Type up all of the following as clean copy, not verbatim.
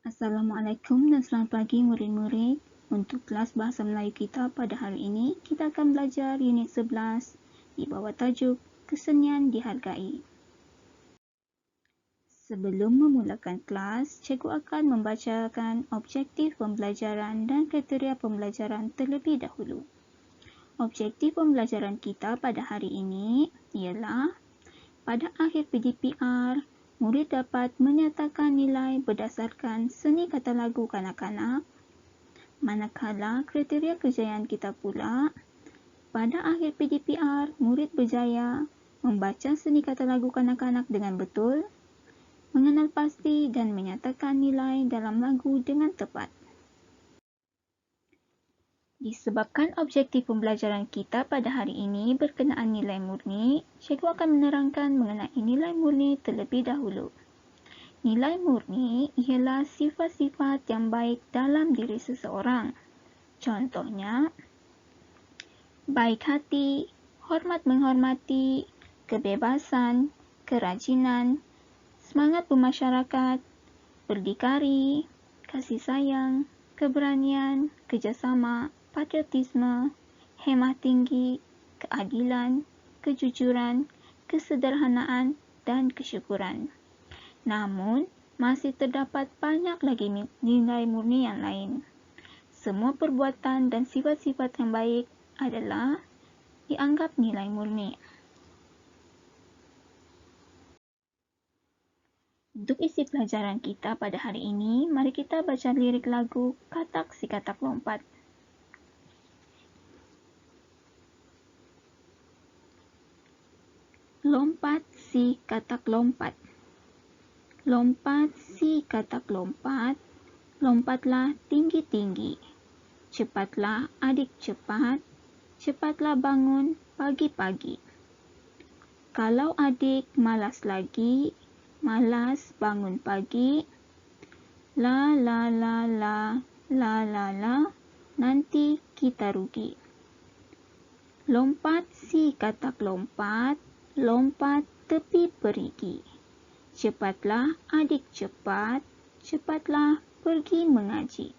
Assalamualaikum dan selamat pagi murid-murid. Untuk kelas Bahasa Melayu kita pada hari ini, kita akan belajar unit 11 di bawah tajuk Kesenian Dihargai. Sebelum memulakan kelas, cikgu akan membacakan objektif pembelajaran dan kriteria pembelajaran terlebih dahulu. Objektif pembelajaran kita pada hari ini ialah pada akhir PDPR, murid dapat menyatakan nilai berdasarkan seni kata lagu kanak-kanak, manakala kriteria kejayaan kita pula, pada akhir PDPR, murid berjaya membaca seni kata lagu kanak-kanak dengan betul, mengenal pasti dan menyatakan nilai dalam lagu dengan tepat. Disebabkan objektif pembelajaran kita pada hari ini berkenaan nilai murni, cikgu akan menerangkan mengenai nilai murni terlebih dahulu. Nilai murni ialah sifat-sifat yang baik dalam diri seseorang. Contohnya, baik hati, hormat menghormati, kebebasan, kerajinan, semangat bermasyarakat, berdikari, kasih sayang, keberanian, kerjasama, patriotisme, hemah tinggi, keadilan, kejujuran, kesederhanaan dan kesyukuran. Namun, masih terdapat banyak lagi nilai murni yang lain. Semua perbuatan dan sifat-sifat yang baik adalah dianggap nilai murni. Untuk isi pelajaran kita pada hari ini, mari kita baca lirik lagu Katak Si Katak Lompat. Lompat si katak lompat. Lompat si katak lompat, lompatlah tinggi-tinggi. Cepatlah adik cepat, cepatlah bangun pagi-pagi. Kalau adik malas lagi, malas bangun pagi, la la la la, la la la, nanti kita rugi. Lompat si katak lompat, lompat tepi perigi. Cepatlah adik cepat, cepatlah pergi mengaji.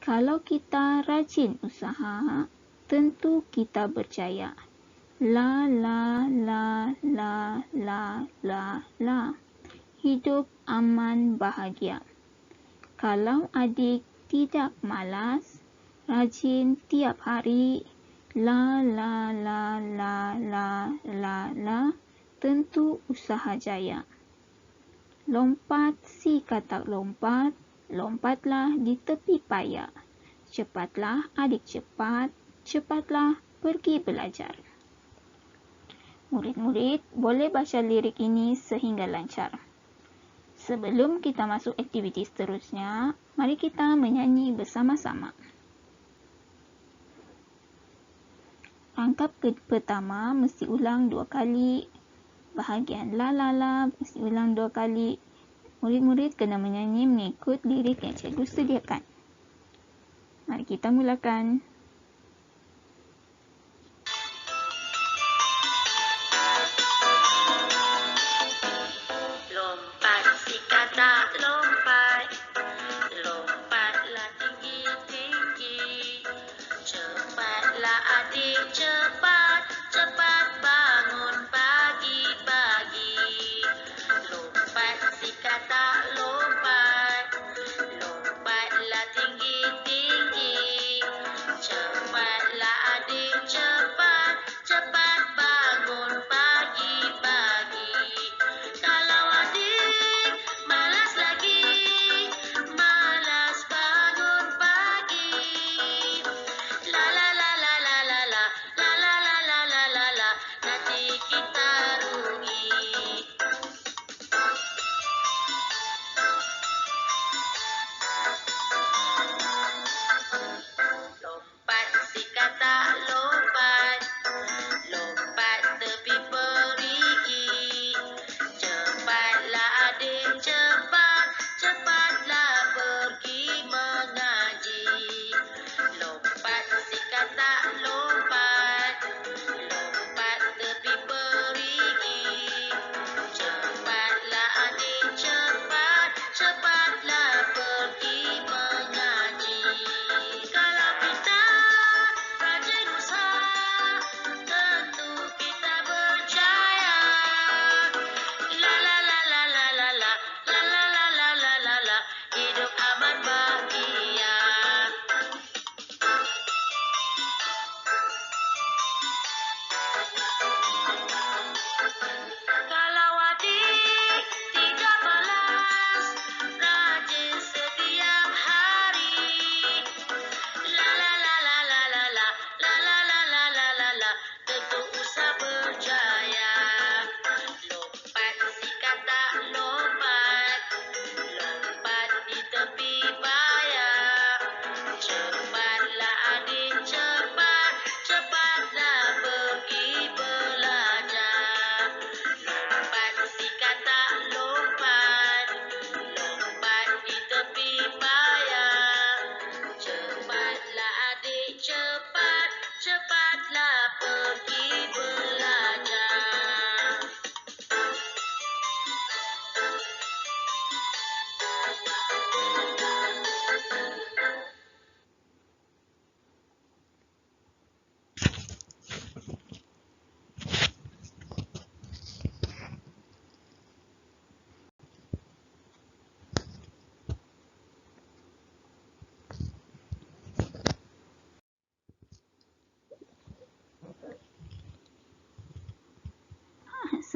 Kalau kita rajin usaha, tentu kita berjaya. La la la la la la la. Hidup aman bahagia. Kalau adik tidak malas, rajin tiap hari, la la la la la la la, tentu usaha jaya. Lompat si katak lompat, lompatlah di tepi paya. Cepatlah adik cepat, cepatlah pergi belajar. Murid-murid boleh baca lirik ini sehingga lancar. Sebelum kita masuk aktiviti seterusnya, mari kita menyanyi bersama-sama. Rangkap pertama mesti ulang 2 kali. Bahagian la la la mesti ulang 2 kali. Murid-murid kena menyanyi mengikut lirik yang cikgu sediakan. Mari kita mulakan. Lompat si katak lompat, lompatlah tinggi-tinggi. Cepatlah adik cepat, cepat bangun pagi-pagi. Lompat si katak lompat, lompatlah tinggi-tinggi.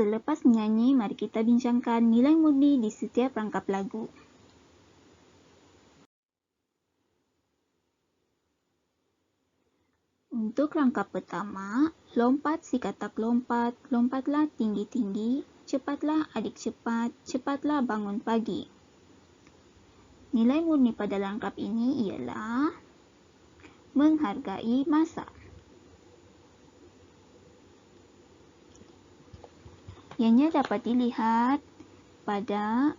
Selepas menyanyi, mari kita bincangkan nilai murni di setiap rangkap lagu. Untuk rangkap pertama, lompat si katak lompat, lompatlah tinggi-tinggi, cepatlah adik cepat, cepatlah bangun pagi. Nilai murni pada rangkap ini ialah menghargai masa. Ianya dapat dilihat pada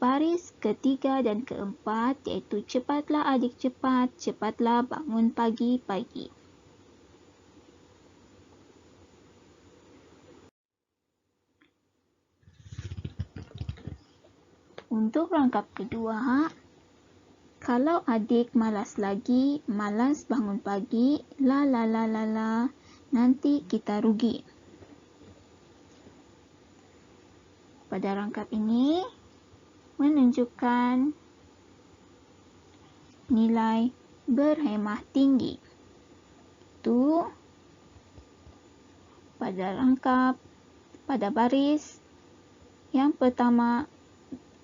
baris ketiga dan keempat, iaitu cepatlah adik cepat, cepatlah bangun pagi-pagi. Untuk rangkap kedua, kalau adik malas lagi, malas bangun pagi, la la la la la, nanti kita rugi. Pada rangkap ini menunjukkan nilai berhemah tinggi. Itu pada rangkap, pada baris yang pertama,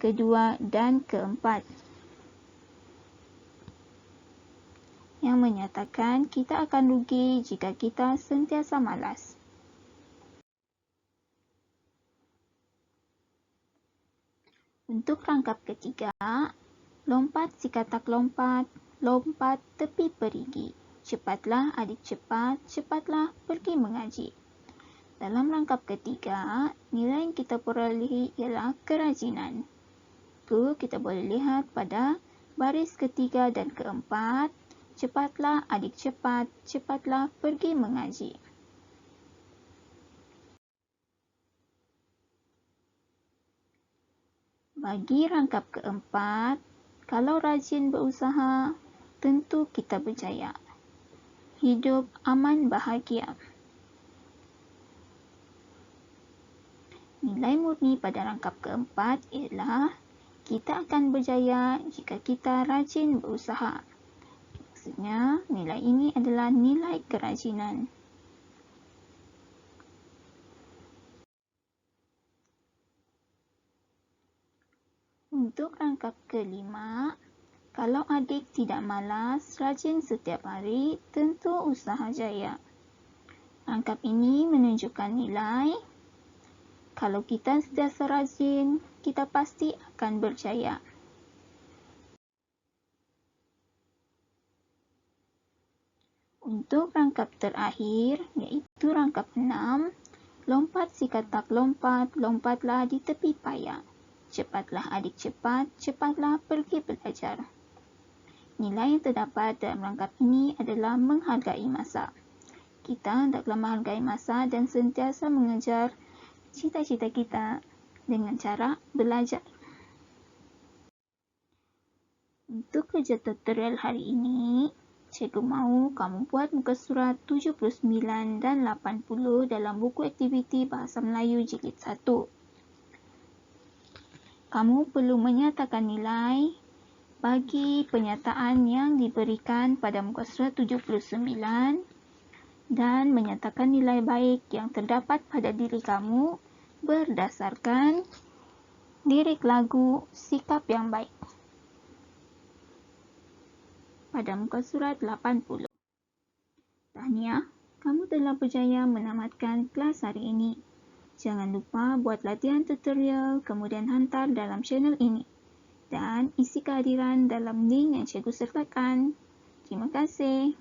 kedua dan keempat, yang menyatakan kita akan rugi jika kita sentiasa malas. Untuk rangkap ketiga, lompat si katak lompat, lompat tepi perigi, cepatlah adik cepat, cepatlah pergi mengaji. Dalam rangkap ketiga, nilai yang kita perolehi ialah kerajinan. Itu kita boleh lihat pada baris ketiga dan keempat, cepatlah adik cepat, cepatlah pergi mengaji. Bagi rangkap keempat, kalau rajin berusaha, tentu kita berjaya. Hidup aman bahagia. Nilai murni pada rangkap keempat ialah kita akan berjaya jika kita rajin berusaha. Maksudnya, nilai ini adalah nilai kerajinan. Untuk rangkap kelima, kalau adik tidak malas, rajin setiap hari, tentu usaha jaya. Rangkap ini menunjukkan nilai. Kalau kita sentiasa rajin, kita pasti akan berjaya. Untuk rangkap terakhir, iaitu rangkap 6, lompat si katak lompat, lompatlah di tepi payak. Cepatlah adik cepat, cepatlah pergi belajar. Nilai yang terdapat dalam rangkap ini adalah menghargai masa. Kita hendaklah menghargai masa dan sentiasa mengejar cita-cita kita dengan cara belajar. Untuk kerja tutorial hari ini, cikgu mahu kamu buat muka surat 79 dan 80 dalam buku aktiviti Bahasa Melayu Jilid 1. Kamu perlu menyatakan nilai bagi penyataan yang diberikan pada muka surat 79 dan menyatakan nilai baik yang terdapat pada diri kamu berdasarkan lirik lagu Sikap yang Baik pada muka surat 80. Tahniah, kamu telah berjaya menamatkan kelas hari ini. Jangan lupa buat latihan tutorial kemudian hantar dalam channel ini dan isi kehadiran dalam link yang cikgu sertakan. Terima kasih.